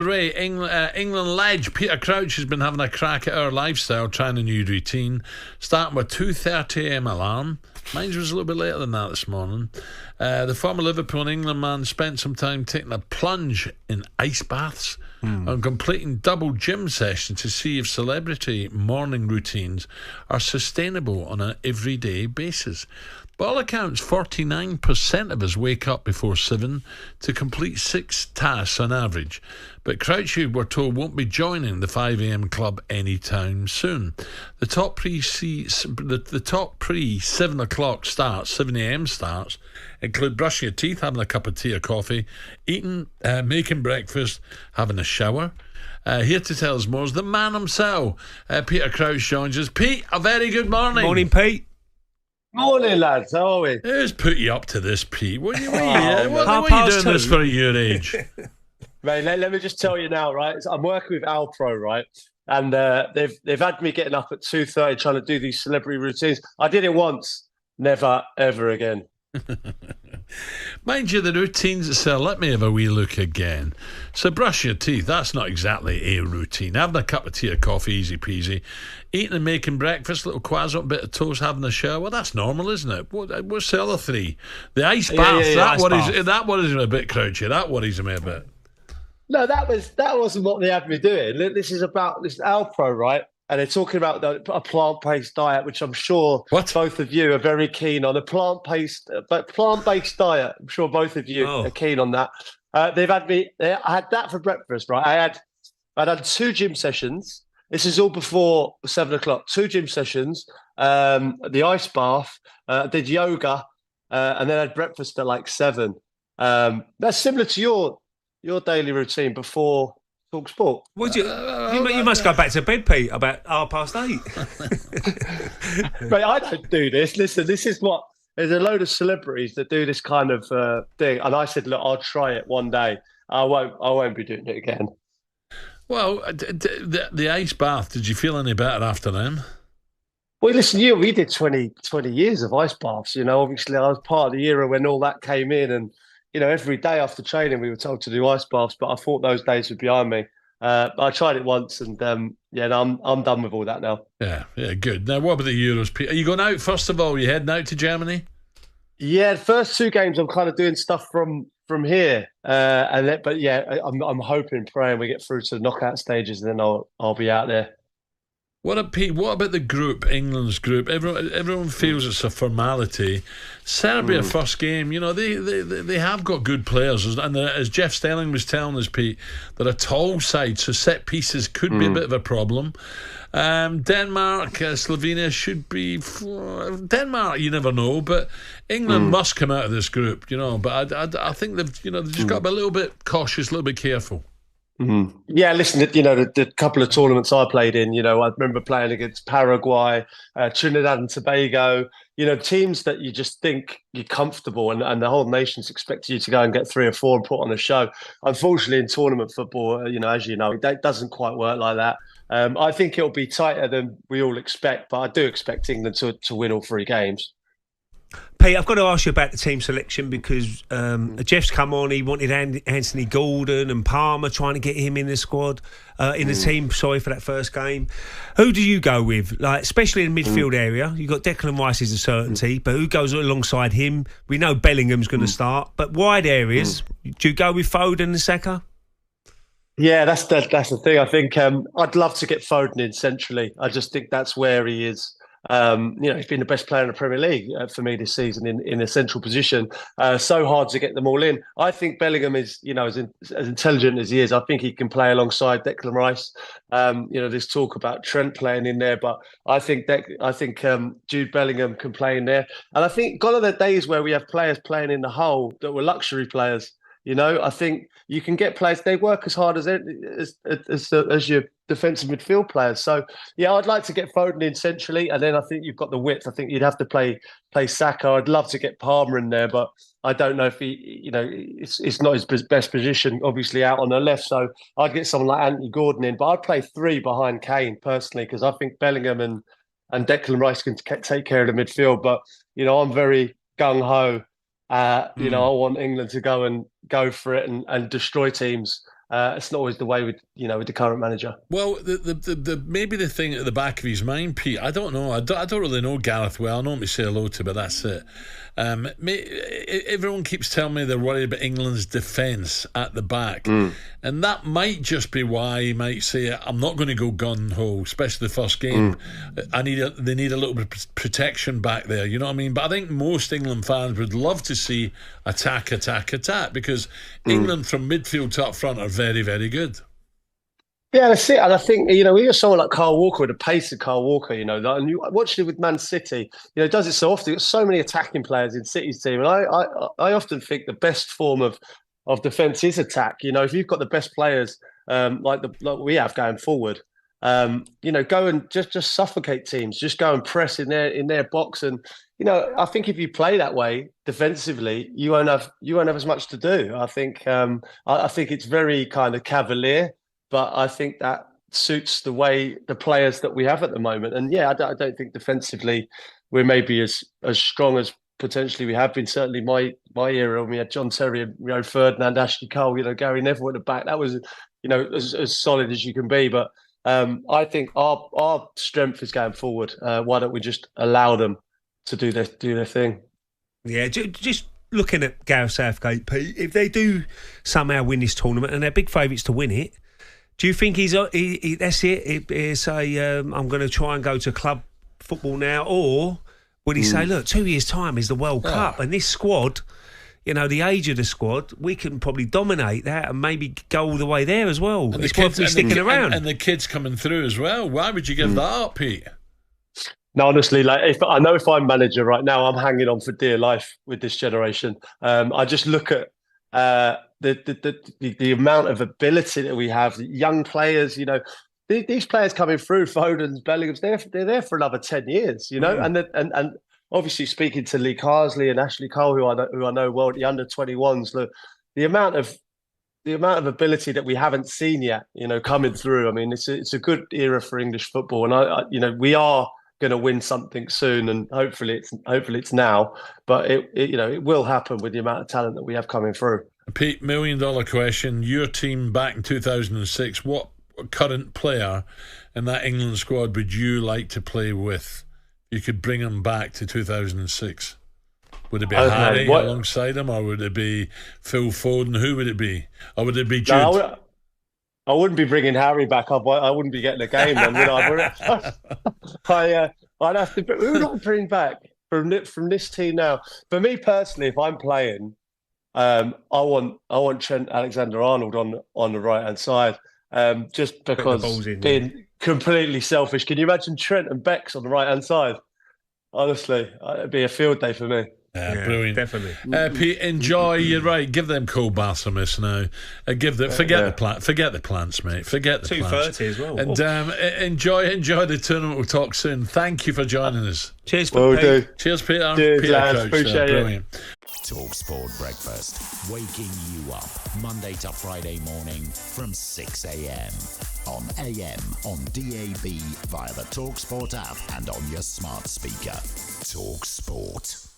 Ray, England ledge Peter Crouch has been having a crack at our lifestyle, trying a new routine, starting with 2:30 a.m. alarm. Mine was a little bit later than that this morning. The former Liverpool and England man spent some time taking a plunge in ice baths and completing double gym sessions to see if celebrity morning routines are sustainable on an everyday basis. By all accounts, 49% of us wake up before 7 to complete 6 tasks on average. But Crouchy, we're told, won't be joining the 5 a.m. club anytime soon. The top pre 7 o'clock starts, 7 a.m. starts, include brushing your teeth, having a cup of tea or coffee, eating, making breakfast, having a shower. Here to tell us more is the man himself. Peter Crouch joins us. Pete, a very good morning. Morning, Pete. Morning, lads. How are we? Who's put you up to this, Pete? What are you doing this for at your age? Mate, let me just tell you now, right? I'm working with Alpro, right? And they've had me getting up at 2:30 trying to do these celebrity routines. I did it once, never, ever again. Mind you, the routines itself, let me have a wee look again. So brush your teeth, that's not exactly a routine. Having a cup of tea or coffee, easy peasy. Eating and making breakfast, little croissant, bit of toast, having a shower, well, that's normal, isn't it? What's the other three? The ice bath, that worries me a bit, Crouchy. That worries me a bit. No, that wasn't what they had me doing. This is Alpro, right? And they're talking about a plant-based diet, which I'm sure both of you are very keen on. A plant-based diet. I'm sure both of you are keen on that. They've had me. I had that for breakfast, right? I'd had 2 gym sessions. This is all before 7 o'clock. 2 gym sessions. The ice bath. Did yoga, and then I had breakfast at like 7. That's similar to your daily routine before talkSPORT. Would you? You must go back to bed, Pete, about 8:30. Mate, I don't do this. Listen, there's a load of celebrities that do this kind of thing, and I said, look, I'll try it one day. I won't be doing it again. Well, the ice bath, did you feel any better after them? Well, listen, we did 20 years of ice baths. Obviously, I was part of the era when all that came in, and every day after training, we were told to do ice baths, but I thought those days were behind me. I tried it once, and I'm done with all that now. Yeah, good. Now, what about the Euros, Pete? Are you going out, first of all? Are you heading out to Germany? Yeah, the first 2 games, I'm kind of doing stuff from here. I'm hoping, praying we get through to the knockout stages, and then I'll be out there. What about the group, England's group? Everyone feels it's a formality. Serbia first game, they have got good players, and as Jeff Stelling was telling us, Pete, they're a tall side, so set pieces could be a bit of a problem. Denmark, Slovenia should be Denmark. You never know, but England must come out of this group, But I think they've just got to be a little bit cautious, a little bit careful. Mm-hmm. Yeah, listen, the couple of tournaments I played in, I remember playing against Paraguay, Trinidad and Tobago, teams that you just think you're comfortable and the whole nation's expecting you to go and get 3 or 4 and put on a show. Unfortunately, in tournament football, as you know, it doesn't quite work like that. I think it'll be tighter than we all expect, but I do expect England to win all 3 games. Pete, I've got to ask you about the team selection because Jeff's come on. He wanted Anthony Gordon and Palmer, trying to get him in the squad, in the team. Sorry for that first game. Who do you go with? Like, especially in the midfield area, you've got Declan Rice is a certainty, but who goes alongside him? We know Bellingham's going to start, but wide areas, do you go with Foden and Saka? Yeah, that's the thing. I think I'd love to get Foden in centrally. I just think that's where he is. He's been the best player in the Premier League for me this season in a central position. So hard to get them all in. I think Bellingham is, as intelligent as he is. I think he can play alongside Declan Rice. There's talk about Trent playing in there, but I think Jude Bellingham can play in there. And I think gone are the days where we have players playing in the hole that were luxury players. I think you can get players. They work as hard as your defensive midfield players. So yeah, I'd like to get Foden in centrally, and then I think you've got the width. I think you'd have to play Saka. I'd love to get Palmer in there, but I don't know if he, it's not his best position, obviously out on the left. So I'd get someone like Anthony Gordon in, but I'd play 3 behind Kane personally because I think Bellingham and Declan Rice can take care of the midfield. But I'm very gung ho. I want England to go for it and destroy teams It's not always the way with the current manager. Well, the maybe the thing at the back of his mind, Pete, I don't know. I don't really know Gareth well. I know him to say hello to, but that's it. Everyone keeps telling me they're worried about England's defence at the back, and that might just be why he might say, "I'm not going to go gun ho," especially the first game. They need a little bit of protection back there. You know what I mean? But I think most England fans would love to see attack, because England from midfield to up front are very, very good. Yeah, that's it. And I think, we got someone like Kyle Walker, with the pace of Kyle Walker, and you watched it with Man City, does it so often. You've got so many attacking players in City's team. And I often think the best form of defence is attack. If you've got the best players like we have going forward, go and just suffocate teams, just go and press in their box. And, I think if you play that way defensively, you won't have as much to do. I think it's very kind of cavalier. But I think that suits the players that we have at the moment. And yeah, I don't think defensively we're maybe as strong as potentially we have been. Certainly my era when we had John Terry, Rio Ferdinand, Ashley Cole, Gary Neville at the back. That was, as solid as you can be. But I think our strength is going forward. Why don't we just allow them to do their thing? Yeah, just looking at Gareth Southgate, Pete, if they do somehow win this tournament and they're big favourites to win it, do you think he's that's it? Say, I'm going to try and go to club football now, or would he say, look, 2 years' time is the World Cup, and this squad, the age of the squad, we can probably dominate that and maybe go all the way there as well. And it's worth me sticking around, and the kids coming through as well. Why would you give that up, Pete? No, honestly, if I'm manager right now, I'm hanging on for dear life with this generation. I just look at the amount of ability that we have, young players, these players coming through, Foden's, Bellingham's, they're there for another 10 years, and obviously speaking to Lee Carsley and Ashley Cole, who I know well, the under-21s, the amount of ability that we haven't seen yet, coming through. I mean, it's a good era for English football, and we are going to win something soon, and hopefully it's now, but it will happen with the amount of talent that we have coming through. Pete, $1 million question. Your team back in 2006, what current player in that England squad would you like to play with? You could bring him back to 2006. Would it be Harry alongside him, or would it be Phil Foden? Who would it be? Or would it be Jude? No, I wouldn't be bringing Harry back up. I wouldn't be getting a game then, would I? I'd have to. Who would I bring back from this team now? For me personally, if I'm playing, I want Trent Alexander-Arnold on the right hand side, just because being completely selfish. Can you imagine Trent and Bex on the right hand side? Honestly, it'd be a field day for me. Yeah, brilliant, definitely. Pete, enjoy. You're right. Give them cold baths a miss now. Forget the plants, mate. Forget the 2:30 as well. And enjoy the tournament. We'll talk soon. Thank you for joining us. Cheers, Pete. Cheers, Peter. Cheers, Peter lads. Crouch, Appreciate brilliant. talkSPORT Breakfast, waking you up Monday to Friday morning from 6 a.m. on AM, on DAB, via the talkSPORT app, and on your smart speaker. talkSPORT.